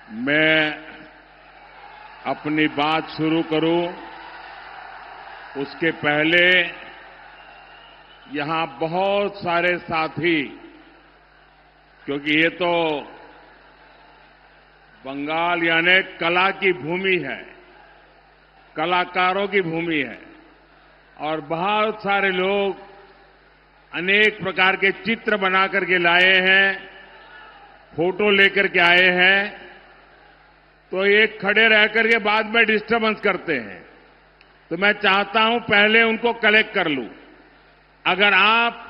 मैं अपनी बात शुरू करूं उसके पहले यहां बहुत सारे साथी, क्योंकि ये तो बंगाल यानी कला की भूमि है, कलाकारों की भूमि है और बहुत सारे लोग अनेक प्रकार के चित्र बना करके लाए हैं, फोटो लेकर के आए हैं, तो ये खड़े रह करके बाद में डिस्टर्बेंस करते हैं। तो मैं चाहता हूं पहले उनको कलेक्ट कर लूं। अगर आप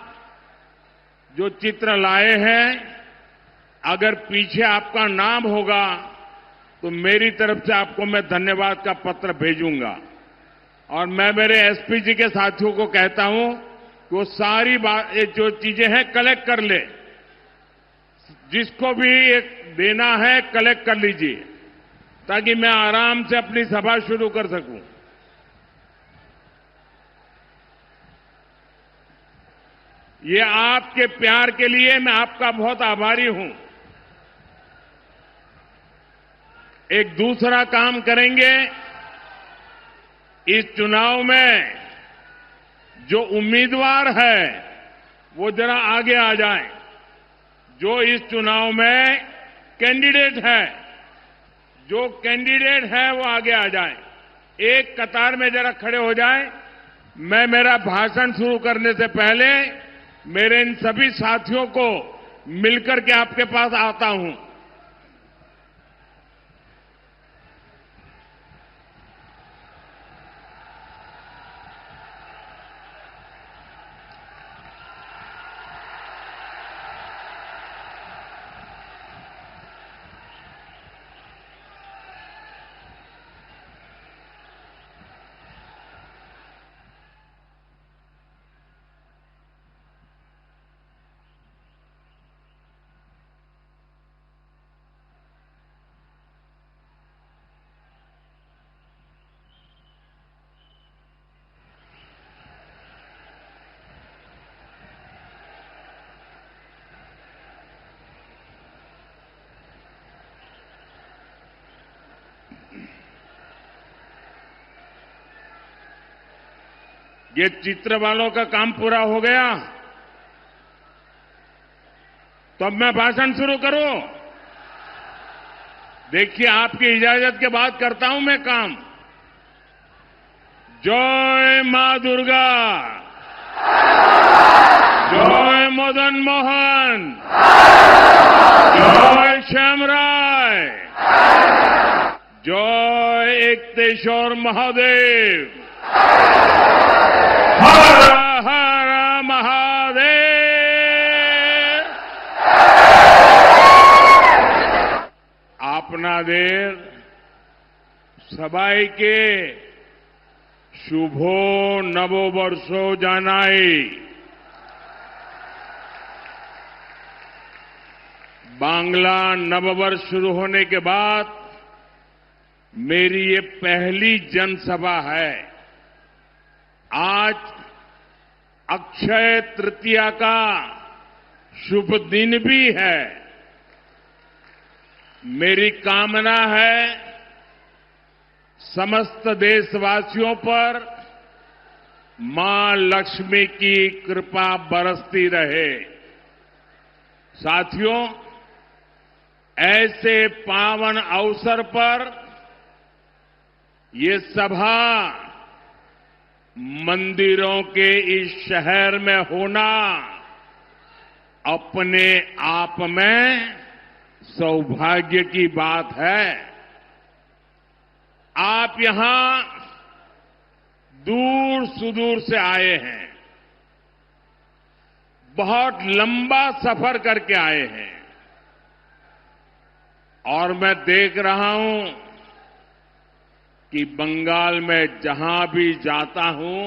जो चित्र लाए हैं, अगर पीछे आपका नाम होगा तो मेरी तरफ से आपको मैं धन्यवाद का पत्र भेजूंगा। और मैं मेरे एसपी जी के साथियों को कहता हूं कि वो सारी बात जो चीजें हैं कलेक्ट कर ले, जिसको भी एक देना है कलेक्ट कर लीजिए ताकि मैं आराम से अपनी सभा शुरू कर सकूं। ये आपके प्यार के लिए मैं आपका बहुत आभारी हूं। एक दूसरा काम करेंगे, इस चुनाव में जो उम्मीदवार है वो जरा आगे आ जाए। जो इस चुनाव में कैंडिडेट है, जो कैंडिडेट है वो आगे आ जाए, एक कतार में जरा खड़े हो जाए। मैं मेरा भाषण शुरू करने से पहले मेरे इन सभी साथियों को मिलकर के आपके पास आता हूं। ये चित्र वालों का काम पूरा हो गया तो अब मैं भाषण शुरू करूं। देखिए, आपकी इजाजत के बाद करता हूं मैं काम। जय मां दुर्गा, जय मदन मोहन, जय श्यामराय, जय एकतेश्वर महादेव, हर हर महादेव। आपनादेर सबाइके शुभो नववर्षो जानाई। बांग्ला नववर्ष शुरू होने के बाद मेरी ये पहली जनसभा है। आज अक्षय तृतीया का शुभ दिन भी है। मेरी कामना है समस्त देशवासियों पर मां लक्ष्मी की कृपा बरसती रहे। साथियों, ऐसे पावन अवसर पर ये सभा मंदिरों के इस शहर में होना अपने आप में सौभाग्य की बात है। आप यहां दूर सुदूर से आए हैं, बहुत लंबा सफर करके आए हैं और मैं देख रहा हूं कि बंगाल में जहां भी जाता हूं,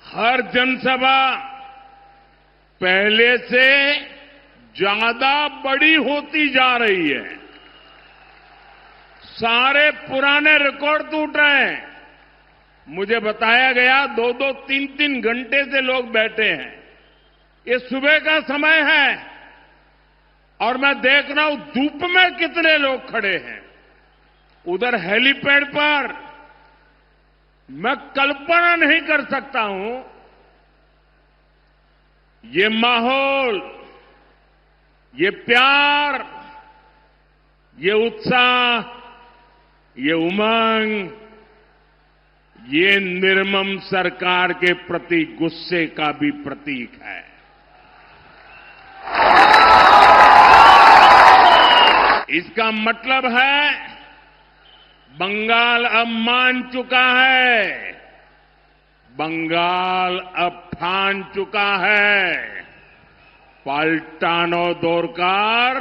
हर जनसभा पहले से ज्यादा बड़ी होती जा रही है। सारे पुराने रिकॉर्ड टूट रहे हैं। मुझे बताया गया 2-2, 3-3 घंटे से लोग बैठे हैं। ये सुबह का समय है और मैं देख रहा हूं धूप में कितने लोग खड़े हैं। उधर हेलीपैड पर मैं कल्पना नहीं कर सकता हूं ये माहौल, ये प्यार, ये उत्साह, ये उमंग, ये निर्मम सरकार के प्रति गुस्से का भी प्रतीक है। इसका मतलब है बंगाल अब मान चुका है, बंगाल अब ठान चुका है। पाल्टानो दोरकार,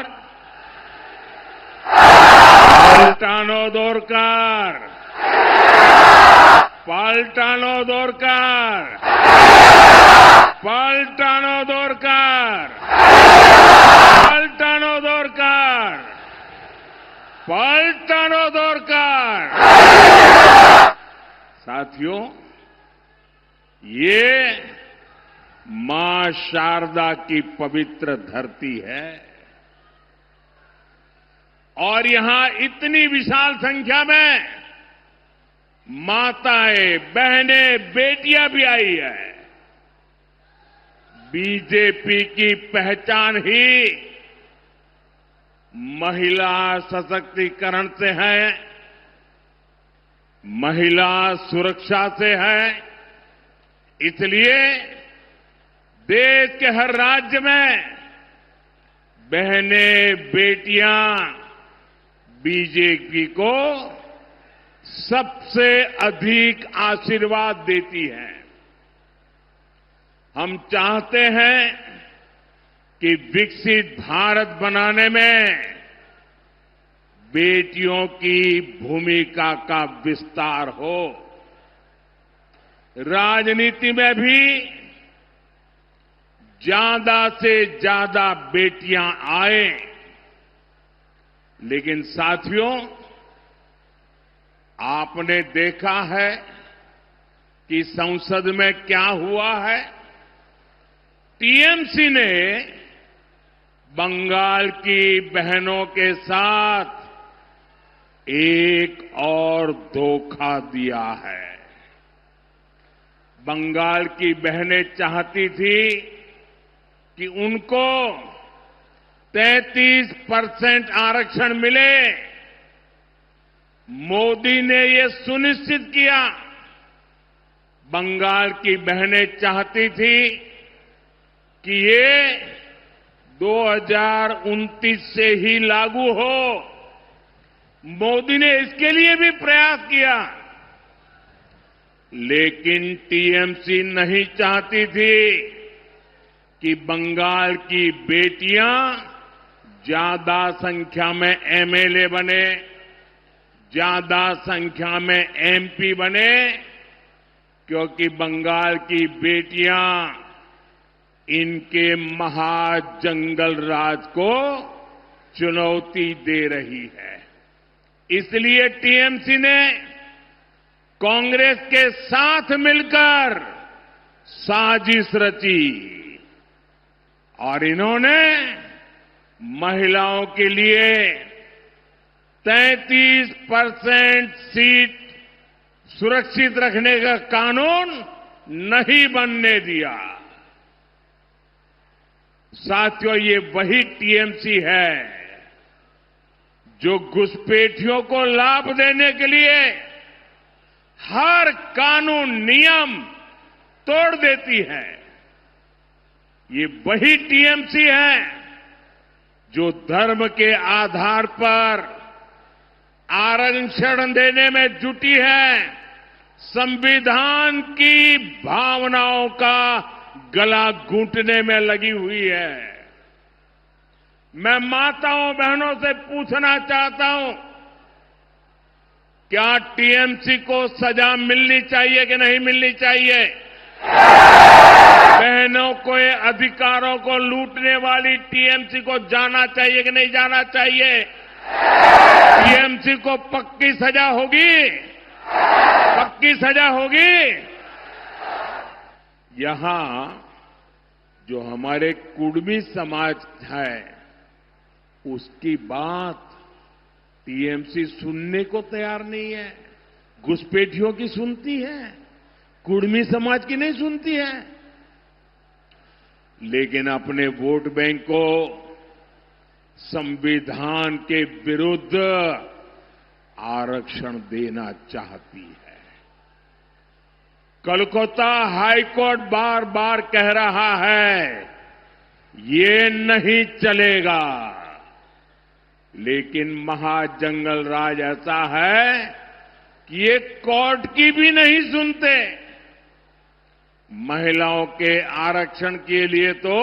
पाल्टानो दोरकार, पाल्टानो दोरकार, पाल्टानो दोरकार, पाल्टानो दोरकार, पाल्टानो दोरकार। साथियों, ये मां शारदा की पवित्र धरती है और यहां इतनी विशाल संख्या में माताएं, बहनें, बेटियां भी आई है। बीजेपी की पहचान ही महिला सशक्तिकरण से है, महिला सुरक्षा से है। इसलिए देश के हर राज्य में बहनें, बेटियां बीजेपी को सबसे अधिक आशीर्वाद देती हैं। हम चाहते हैं कि विकसित भारत बनाने में बेटियों की भूमिका का विस्तार हो। राजनीति में भी ज्यादा से ज्यादा बेटियां आए। लेकिन साथियों, आपने देखा है कि संसद में क्या हुआ है। टीएमसी ने बंगाल की बहनों के साथ एक और धोखा दिया है। बंगाल की बहनें चाहती थी कि उनको 33% आरक्षण मिले। मोदी ने ये सुनिश्चित किया। बंगाल की बहनें चाहती थी कि ये 2029 से ही लागू हो। मोदी ने इसके लिए भी प्रयास किया, लेकिन टीएमसी नहीं चाहती थी कि बंगाल की बेटियां ज्यादा संख्या में एमएलए बने, ज्यादा संख्या में एमपी बने, क्योंकि बंगाल की बेटियां इनके महाजंगल राज को चुनौती दे रही है। इसलिए टीएमसी ने कांग्रेस के साथ मिलकर साजिश रची और इन्होंने महिलाओं के लिए 33% सीट सुरक्षित रखने का कानून नहीं बनने दिया। साथियों, ये वही टीएमसी है जो घुसपैठियों को लाभ देने के लिए हर कानून नियम तोड़ देती है। ये वही टीएमसी है जो धर्म के आधार पर आरक्षण देने में जुटी है, संविधान की भावनाओं का गला घूंटने में लगी हुई है। मैं माताओं बहनों से पूछना चाहता हूं, क्या टीएमसी को सजा मिलनी चाहिए कि नहीं मिलनी चाहिए? बहनों के अधिकारों को लूटने वाली टीएमसी को जाना चाहिए कि नहीं जाना चाहिए? टीएमसी को पक्की सजा होगी, पक्की सजा होगी। यहां जो हमारे कुर्मी समाज है, उसकी बात टीएमसी सुनने को तैयार नहीं है। घुसपैठियों की सुनती है, कुर्मी समाज की नहीं सुनती है। लेकिन अपने वोट बैंक को संविधान के विरुद्ध आरक्षण देना चाहती है। कोलकाता हाईकोर्ट बार बार कह रहा है ये नहीं चलेगा, लेकिन महाजंगल राज ऐसा है कि ये कोर्ट की भी नहीं सुनते। महिलाओं के आरक्षण के लिए तो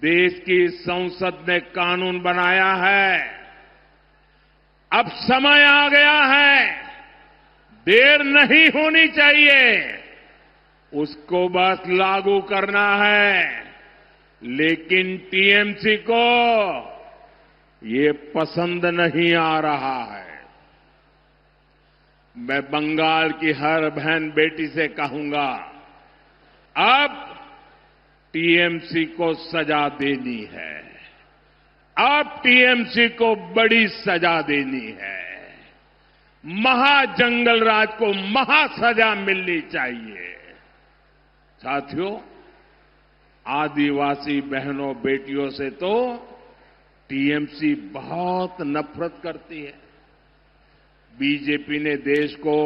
देश की संसद ने कानून बनाया है। अब समय आ गया है, देर नहीं होनी चाहिए, उसको बस लागू करना है। लेकिन टीएमसी को ये पसंद नहीं आ रहा है। मैं बंगाल की हर बहन बेटी से कहूंगा, अब टीएमसी को सजा देनी है। अब टीएमसी को बड़ी सजा देनी है। महाजंगल राज को महासजा मिलनी चाहिए। साथियों, आदिवासी बहनों बेटियों से तो टीएमसी बहुत नफरत करती है। बीजेपी ने देश को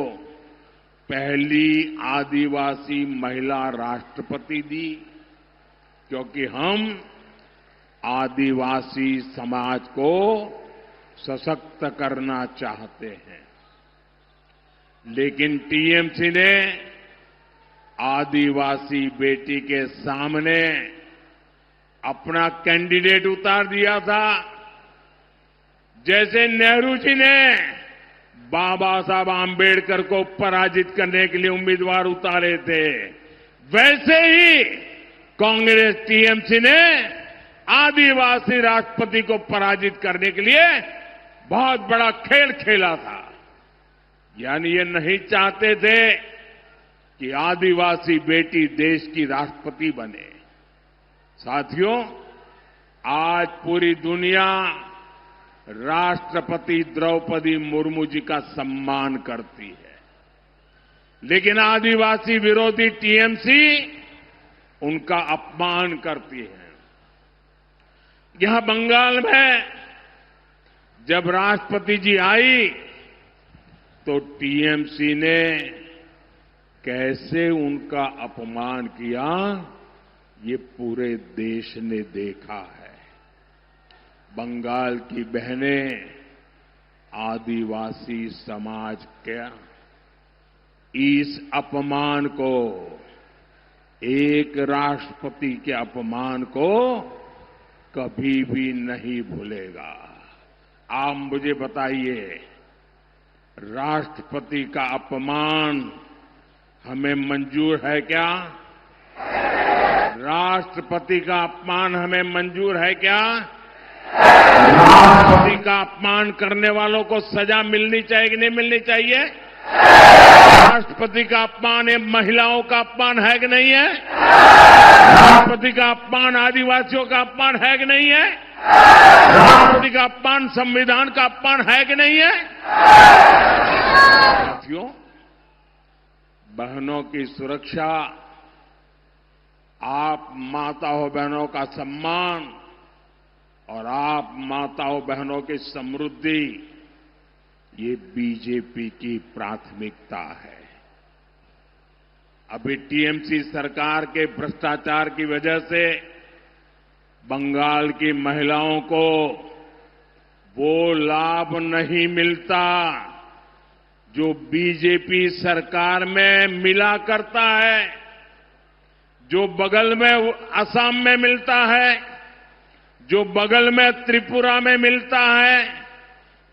पहली आदिवासी महिला राष्ट्रपति दी, क्योंकि हम आदिवासी समाज को सशक्त करना चाहते हैं। लेकिन टीएमसी ने आदिवासी बेटी के सामने अपना कैंडिडेट उतार दिया था। जैसे नेहरू जी ने बाबा साहब आंबेडकर को पराजित करने के लिए उम्मीदवार उतारे थे, वैसे ही कांग्रेस टीएमसी ने आदिवासी राष्ट्रपति को पराजित करने के लिए बहुत बड़ा खेल खेला था। यानी ये नहीं चाहते थे कि आदिवासी बेटी देश की राष्ट्रपति बने। साथियों, आज पूरी दुनिया राष्ट्रपति द्रौपदी मुर्मू जी का सम्मान करती है, लेकिन आदिवासी विरोधी टीएमसी उनका अपमान करती है। यहां बंगाल में जब राष्ट्रपति जी आई तो टीएमसी ने कैसे उनका अपमान किया, ये पूरे देश ने देखा है। बंगाल की बहनें आदिवासी समाज के इस अपमान को, एक राष्ट्रपति के अपमान को कभी भी नहीं भूलेगा। आप मुझे बताइए, राष्ट्रपति का अपमान हमें मंजूर है क्या? राष्ट्रपति का अपमान हमें मंजूर है क्या? राष्ट्रपति का अपमान करने वालों को सजा मिलनी चाहिए कि नहीं मिलनी चाहिए? राष्ट्रपति का अपमान ये महिलाओं का अपमान है कि नहीं है? राष्ट्रपति का अपमान आदिवासियों का अपमान है कि नहीं है? राष्ट्रपति का अपमान संविधान का अपमान है कि नहीं है? साथियों, बहनों की सुरक्षा, आप माताओं बहनों का सम्मान और आप माताओं बहनों की समृद्धि, ये बीजेपी की प्राथमिकता है। अभी टीएमसी सरकार के भ्रष्टाचार की वजह से बंगाल की महिलाओं को वो लाभ नहीं मिलता जो बीजेपी सरकार में मिला करता है। जो बगल में असम में मिलता है, जो बगल में त्रिपुरा में मिलता है,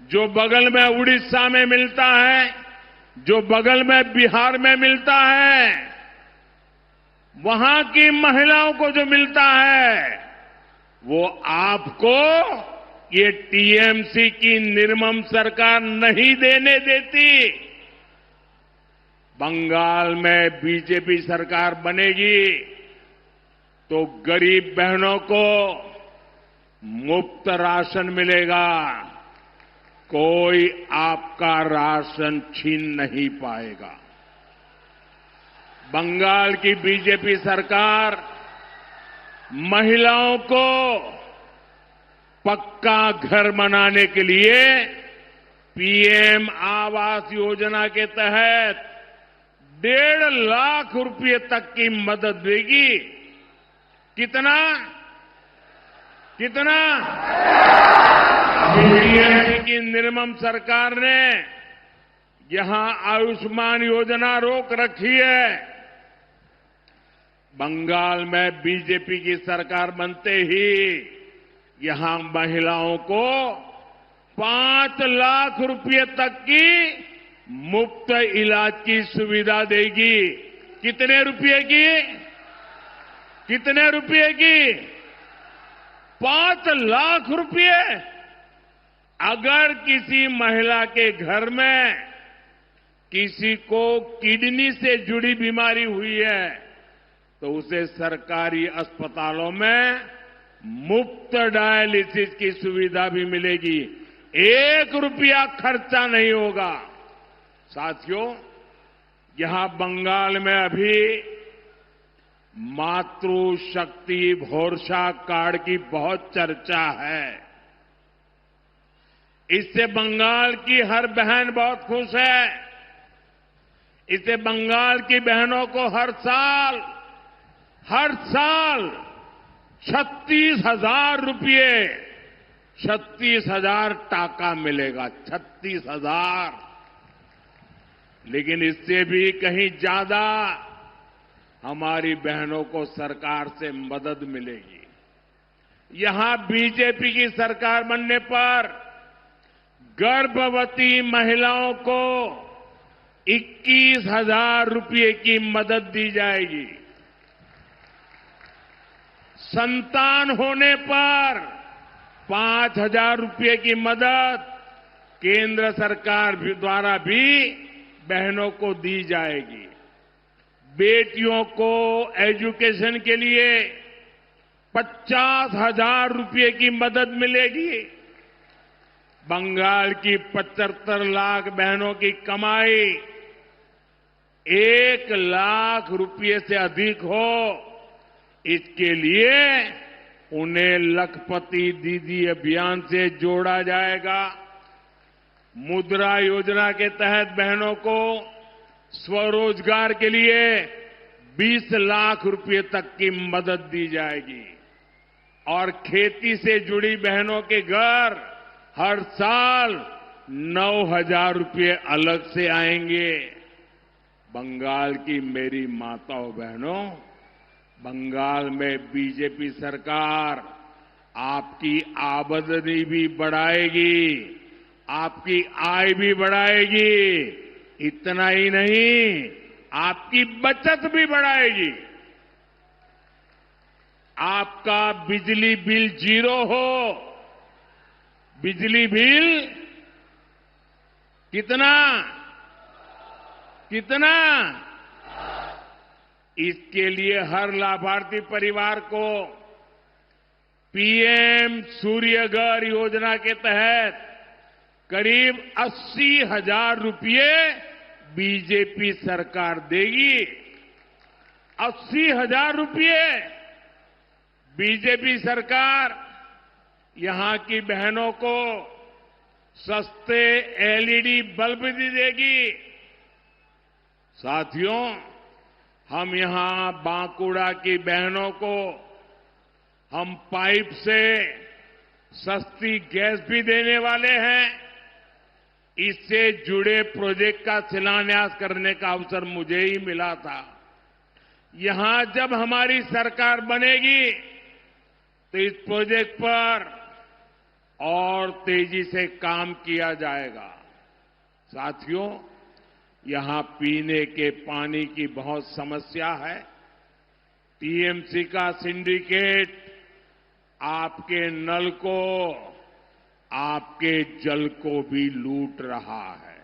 जो बगल में उड़ीसा में मिलता है, जो बगल में बिहार में मिलता है, वहां की महिलाओं को जो मिलता है वो आपको ये टीएमसी की निर्मम सरकार नहीं देने देती। बंगाल में बीजेपी सरकार बनेगी तो गरीब बहनों को मुफ्त राशन मिलेगा। कोई आपका राशन छीन नहीं पाएगा। बंगाल की बीजेपी सरकार महिलाओं को पक्का घर बनाने के लिए पीएम आवास योजना के तहत 1.5 लाख रुपए तक की मदद देगी। कितना कितना टीएमसी की निर्मम सरकार ने यहां आयुष्मान योजना रोक रखी है। बंगाल में बीजेपी की सरकार बनते ही यहां महिलाओं को 5 लाख रुपए तक की मुफ्त इलाज की सुविधा देगी। कितने रुपए की? कितने रुपए की? 5 लाख रुपए। अगर किसी महिला के घर में किसी को किडनी से जुड़ी बीमारी हुई है तो उसे सरकारी अस्पतालों में मुफ्त डायलिसिस की सुविधा भी मिलेगी। 1 रुपया खर्चा नहीं होगा। साथियों, यहां बंगाल में अभी मातृशक्ति भरोसा कार्ड की बहुत चर्चा है। इससे बंगाल की हर बहन बहुत खुश है। इससे बंगाल की बहनों को हर साल 36,000 रुपये 36,000 टाका मिलेगा। 36,000। लेकिन इससे भी कहीं ज्यादा हमारी बहनों को सरकार से मदद मिलेगी। यहां बीजेपी की सरकार बनने पर गर्भवती महिलाओं को 21,000 रुपये की मदद दी जाएगी। संतान होने पर 5,000 रुपये की मदद केंद्र सरकार द्वारा भी बहनों को दी जाएगी। बेटियों को एजुकेशन के लिए 50,000 रुपये की मदद मिलेगी। बंगाल की 75 लाख बहनों की कमाई 1 लाख रुपये से अधिक हो, इसके लिए उन्हें लखपति दीदी अभियान से जोड़ा जाएगा। मुद्रा योजना के तहत बहनों को स्वरोजगार के लिए 20 लाख रुपये तक की मदद दी जाएगी और खेती से जुड़ी बहनों के घर हर साल 9,000 रुपये अलग से आएंगे। बंगाल की मेरी माताओं बहनों, बंगाल में बीजेपी सरकार आपकी आमदनी भी बढ़ाएगी, आपकी आय भी बढ़ाएगी। इतना ही नहीं, आपकी बचत भी बढ़ाएगी। आपका बिजली बिल 0 हो। बिजली बिल कितना? कितना? इसके लिए हर लाभार्थी परिवार को पीएम सूर्यघर योजना के तहत करीब 80,000 रुपये बीजेपी सरकार देगी। 80,000 रुपये बीजेपी सरकार यहां की बहनों को सस्ते एलईडी बल्ब भी देगी। साथियों, हम यहां बांकुड़ा की बहनों को हम पाइप से सस्ती गैस भी देने वाले हैं। इससे जुड़े प्रोजेक्ट का शिलान्यास करने का अवसर मुझे ही मिला था। यहां जब हमारी सरकार बनेगी तो इस प्रोजेक्ट पर और तेजी से काम किया जाएगा। साथियों, यहां पीने के पानी की बहुत समस्या है। टीएमसी का सिंडिकेट आपके नल को, आपके जल को भी लूट रहा है।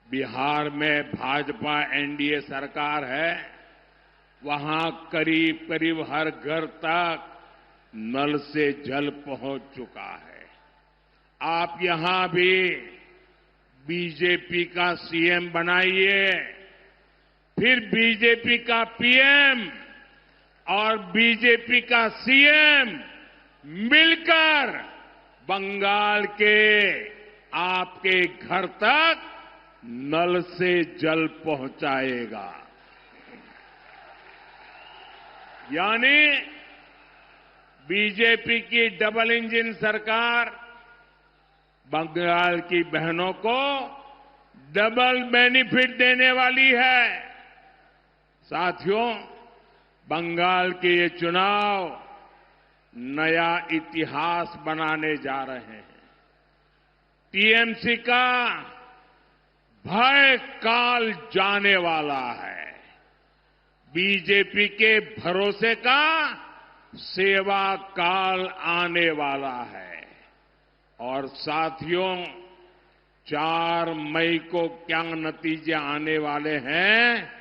बिहार में भाजपा एनडीए सरकार है। वहां करीब करीब हर घर तक नल से जल पहुंच चुका है। आप यहां भी बीजेपी का सीएम बनाइए, फिर बीजेपी का पीएम और बीजेपी का सीएम मिलकर बंगाल के आपके घर तक नल से जल पहुंचाएगा। यानी बीजेपी की डबल इंजन सरकार बंगाल की बहनों को डबल बेनिफिट देने वाली है। साथियों, बंगाल के ये चुनाव नया इतिहास बनाने जा रहे हैं। टीएमसी का भय काल जाने वाला है। बीजेपी के भरोसे का सेवा काल आने वाला है। और साथियों, 4 मई को क्या नतीजे आने वाले हैं,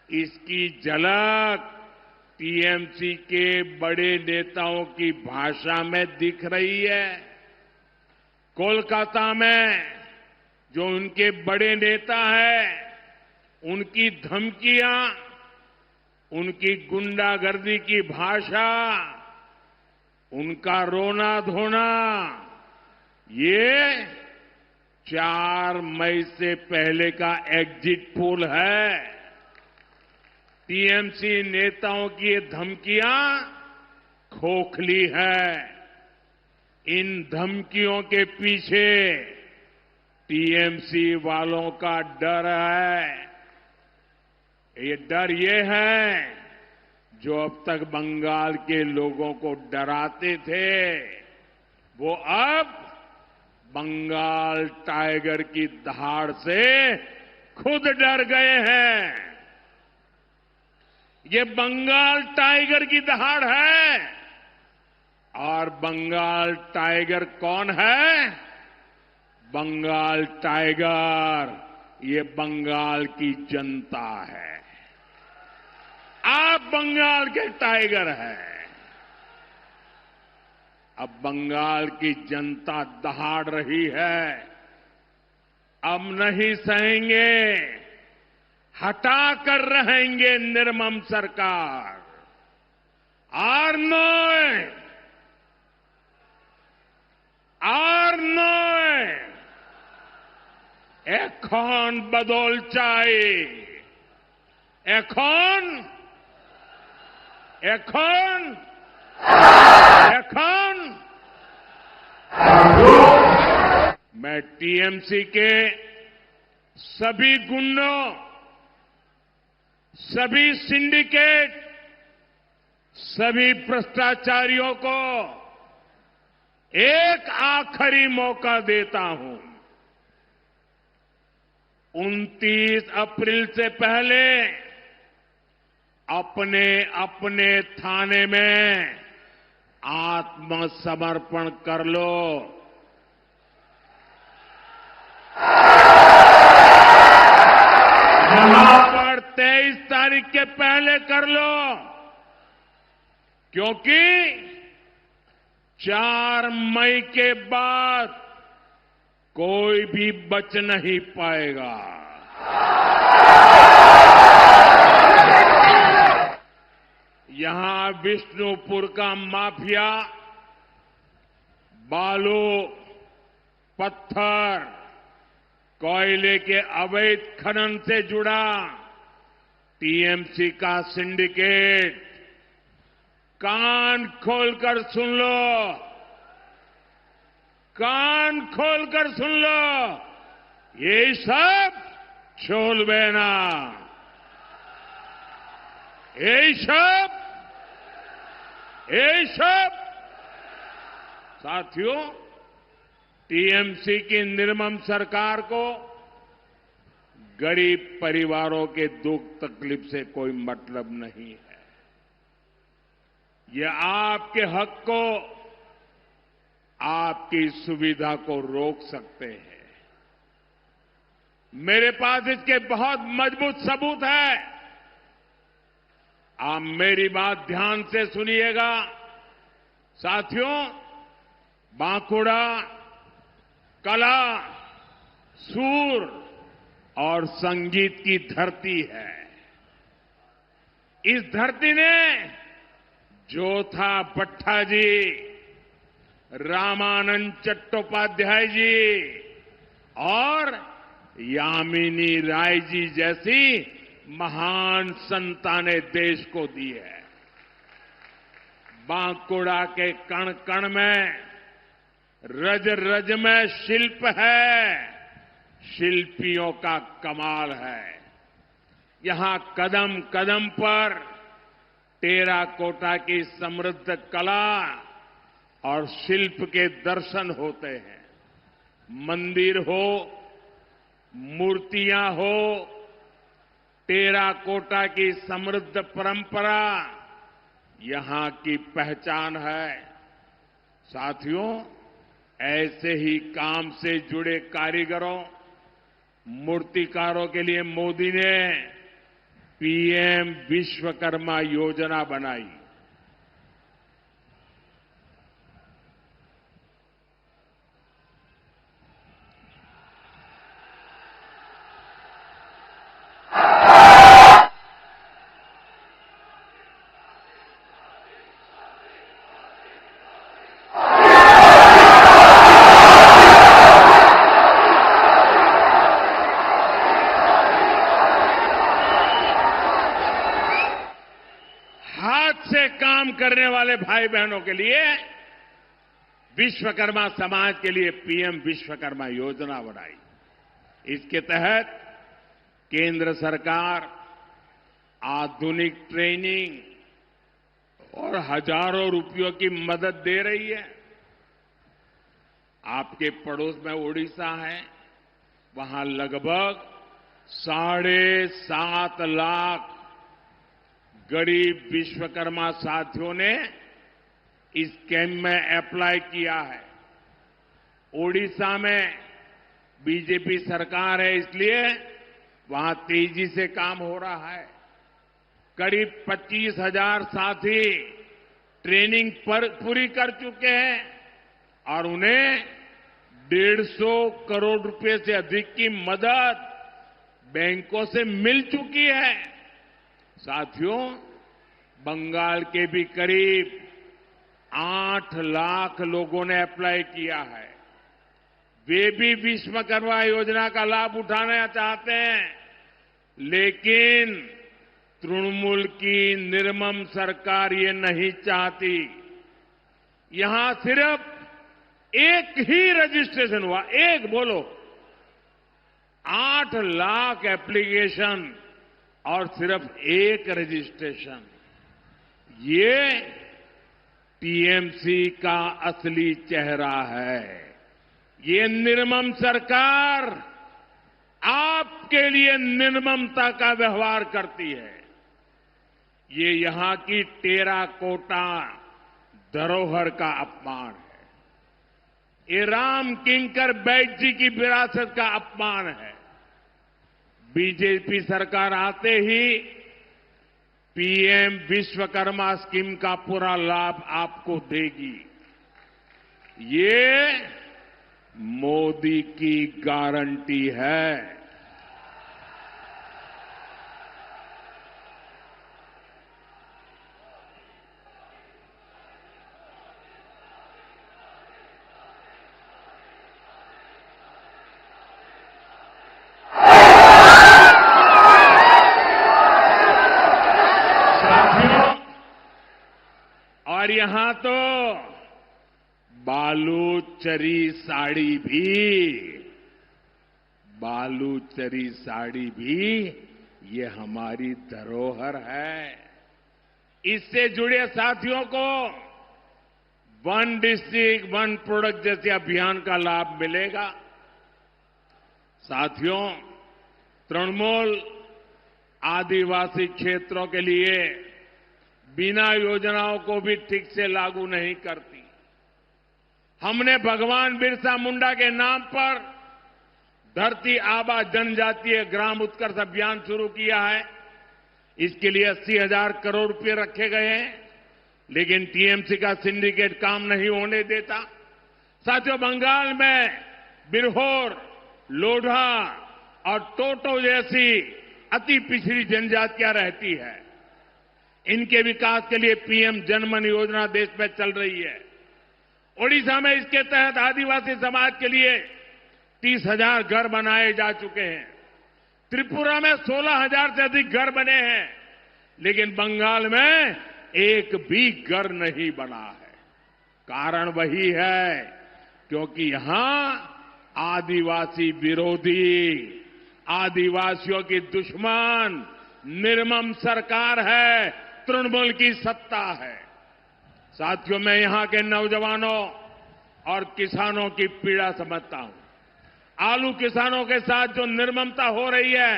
इसकी झलक टीएमसी के बड़े नेताओं की भाषा में दिख रही है। कोलकाता में जो उनके बड़े नेता हैं, उनकी धमकियां, उनकी गुंडागर्दी की भाषा, उनका रोना धोना, ये 4 मई से पहले का एग्जिट पोल है। टीएमसी नेताओं की ये धमकियां खोखली है। इन धमकियों के पीछे टीएमसी वालों का डर है। ये डर ये है जो अब तक बंगाल के लोगों को डराते थे, वो अब बंगाल टाइगर की दहाड़ से खुद डर गए हैं। ये बंगाल टाइगर की दहाड़ है। और बंगाल टाइगर कौन है? बंगाल टाइगर ये बंगाल की जनता है। आप बंगाल के टाइगर हैं। अब बंगाल की जनता दहाड़ रही है। अब नहीं सहेंगे, हटा कर रहेंगे निर्मम सरकार। আর নয়, এখন বদল চাই। এখন मैं टीएमसी के सभी गुंडों, सभी सिंडिकेट, सभी भ्रष्टाचारियों को एक आखिरी मौका देता हूं। 29 अप्रैल से पहले अपने अपने थाने में आत्मसमर्पण कर लो। यहां पर 23 तारीख के पहले कर लो, क्योंकि 4 मई के बाद कोई भी बच नहीं पाएगा। यहां विष्णुपुर का माफिया बालू, पत्थर, कोयले के अवैध खनन से जुड़ा टीएमसी का सिंडिकेट, कान खोलकर सुन लो, कान खोलकर सुन लो, ये सब छोड़बे ना। ये सब साथियों, टीएमसी की निर्मम सरकार को गरीब परिवारों के दुख तकलीफ से कोई मतलब नहीं है। ये आपके हक को, आपकी सुविधा को रोक सकते हैं। मेरे पास इसके बहुत मजबूत सबूत है। आप मेरी बात ध्यान से सुनिएगा, साथियों, बांकुड़ा कला, सूर और संगीत की धरती है। इस धरती ने जोथा भट्टाजी, रामानंद चट्टोपाध्याय जी और यामिनी राय जी जैसी महान संतानें देश को दी है। बांकुड़ा के कण कण में, रज रज में शिल्प है, शिल्पियों का कमाल है। यहां कदम कदम पर टेराकोटा की समृद्ध कला और शिल्प के दर्शन होते हैं। मंदिर हो, मूर्तियां हो, टेराकोटा की समृद्ध परंपरा यहां की पहचान है। साथियों, ऐसे ही काम से जुड़े कारीगरों, मूर्तिकारों के लिए मोदी ने पीएम विश्वकर्मा योजना बनाई। हाथ से काम करने वाले भाई बहनों के लिए विश्वकर्मा समाज के लिए पीएम विश्वकर्मा योजना बनाई। इसके तहत केंद्र सरकार आधुनिक ट्रेनिंग और हजारों रुपयों की मदद दे रही है। आपके पड़ोस में ओडिशा है, वहां लगभग 7.5 लाख गरीब विश्वकर्मा साथियों ने इस कैंप में अप्लाई किया है। ओडिशा में बीजेपी सरकार है, इसलिए वहां तेजी से काम हो रहा है। करीब 25,000 साथी ट्रेनिंग पूरी कर चुके हैं और उन्हें 150 करोड़ रुपए से अधिक की मदद बैंकों से मिल चुकी है। साथियों, बंगाल के भी करीब 8 लाख लोगों ने अप्लाई किया है। वे भी विश्वकर्मा योजना का लाभ उठाना चाहते हैं, लेकिन तृणमूल की निर्मम सरकार ये नहीं चाहती। यहां सिर्फ एक ही रजिस्ट्रेशन हुआ, एक बोलो, 8 लाख एप्लीकेशन और सिर्फ एक रजिस्ट्रेशन। ये टीएमसी का असली चेहरा है। ये निर्मम सरकार आपके लिए निर्ममता का व्यवहार करती है। ये यहां की टेराकोटा धरोहर का अपमान है। ये राम किंकर बैठ जी की विरासत का अपमान है। बीजेपी सरकार आते ही पीएम विश्वकर्मा स्कीम का पूरा लाभ आपको देगी। ये मोदी की गारंटी है। और यहां तो बालूचरी साड़ी भी ये हमारी धरोहर है। इससे जुड़े साथियों को वन डिस्ट्रिक्ट वन प्रोडक्ट जैसे अभियान का लाभ मिलेगा। साथियों, तृणमूल आदिवासी क्षेत्रों के लिए बिना योजनाओं को भी ठीक से लागू नहीं करती। हमने भगवान बिरसा मुंडा के नाम पर धरती आबा जनजातीय ग्राम उत्कर्ष अभियान शुरू किया है। इसके लिए 80,000 करोड़ रुपए रखे गए हैं, लेकिन टीएमसी का सिंडिकेट काम नहीं होने देता। साथियों, बंगाल में बिरहोर, लोढ़ा और टोटो जैसी अति पिछड़ी जनजातियां रहती है। इनके विकास के लिए पीएम जनमन योजना देश में चल रही है। ओडिशा में इसके तहत आदिवासी समाज के लिए 30,000 घर बनाए जा चुके हैं। त्रिपुरा में 16,000 से अधिक घर बने हैं, लेकिन बंगाल में एक भी घर नहीं बना है। कारण वही है क्योंकि यहां आदिवासी विरोधी, आदिवासियों की दुश्मन निर्मम सरकार है, तृणमूल की सत्ता है। साथियों, मैं यहां के नौजवानों और किसानों की पीड़ा समझता हूं। आलू किसानों के साथ जो निर्ममता हो रही है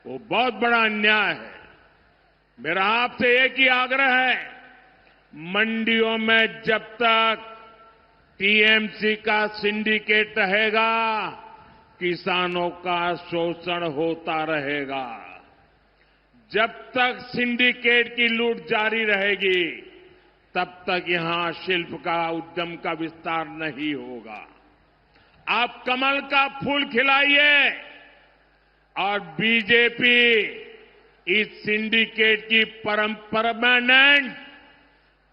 वो बहुत बड़ा अन्याय है। मेरा आपसे एक ही आग्रह है, मंडियों में जब तक टीएमसी का सिंडिकेट रहेगा, किसानों का शोषण होता रहेगा। जब तक सिंडिकेट की लूट जारी रहेगी, तब तक यहां शिल्प का, उद्यम का विस्तार नहीं होगा। आप कमल का फूल खिलाइए और बीजेपी इस सिंडिकेट की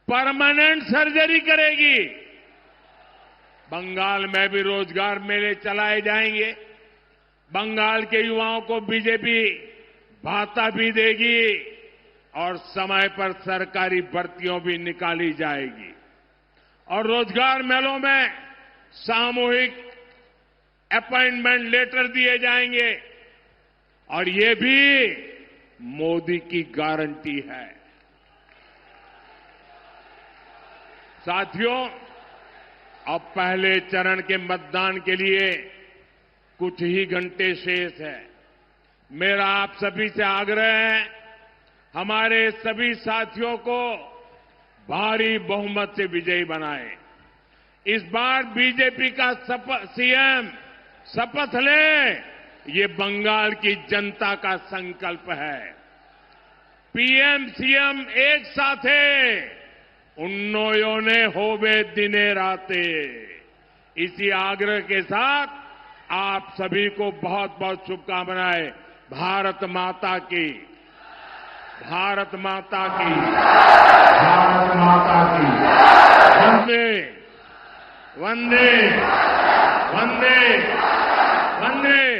परमानेंट सर्जरी करेगी। बंगाल में भी रोजगार मेले चलाए जाएंगे। बंगाल के युवाओं को बीजेपी भाता भी देगी और समय पर सरकारी भर्तियों भी निकाली जाएगी। और रोजगार मेलों में सामूहिक अपॉइंटमेंट लेटर दिए जाएंगे और ये भी मोदी की गारंटी है। साथियों, अब पहले चरण के मतदान के लिए कुछ ही घंटे शेष है। मेरा आप सभी से आग्रह है, हमारे सभी साथियों को भारी बहुमत से विजयी बनाएं। इस बार बीजेपी का सीएम शपथ ले, ये बंगाल की जनता का संकल्प है। पीएम सीएम एक साथ उन्नोयोने होवे दिने राते। इसी आग्रह के साथ आप सभी को बहुत बहुत शुभकामनाएं। भारत माता की, भारत माता की, भारत माता की। वंदे वंदे वंदे वंदे।